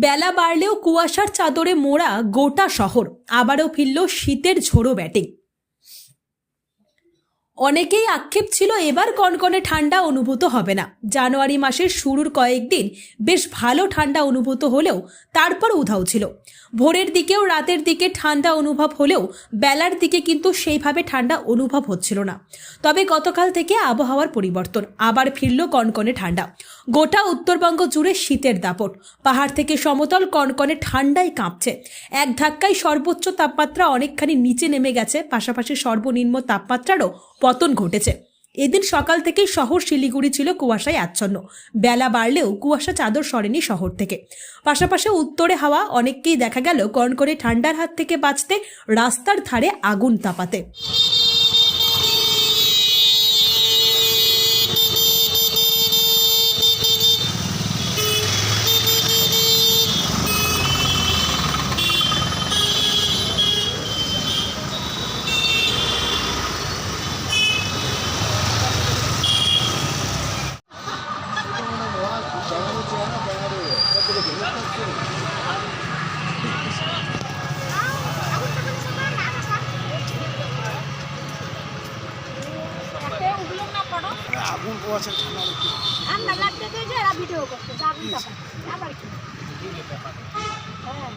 বেলা বাড়লেও কুয়াশার চাদরে মোড়া গোটা শহর আবারও ফিরল শীতের ঝোড়ো ব্যাটিং। অনেকেই আক্ষেপ ছিল এবার কনকনে ঠান্ডা অনুভূত হবে না। জানুয়ারি মাসের শুরুর কয়েকদিন বেশ ভালো ঠান্ডা অনুভূত হলেও তারপর উধাও ছিল। ভোরের দিকেও রাতের দিকে ঠান্ডা অনুভব হলেও বেলার দিকে কিন্তু সেইভাবে ঠান্ডা অনুভব হচ্ছিল না। তবে গতকাল থেকে আবহাওয়ার পরিবর্তন, আবার ফিরল কনকনে ঠান্ডা। গোটা উত্তরবঙ্গ জুড়ে শীতের দাপট, পাহাড় থেকে সমতল কনকনে ঠান্ডায় কাঁপছে। এক ধাক্কায় সর্বোচ্চ তাপমাত্রা অনেকখানি নিচে নেমে গেছে, পাশাপাশি সর্বনিম্ন তাপমাত্রারও পতন ঘটেছে। এদিন সকাল থেকেই শহর শিলিগুড়ি ছিল কুয়াশায় আচ্ছন্ন। বেলা বাড়লেও কুয়াশা চাদর সরেনি শহর থেকে। পাশাপাশি উত্তরে হাওয়া অনেককেই দেখা গেল কনকনে ঠান্ডার হাত থেকে বাঁচতে রাস্তার ধারে আগুন তাপাতে। আগুন পোয়াছে ঠান্ডা লাগতে যে ভিডিও করতে আগুন আবার কি হ্যাঁ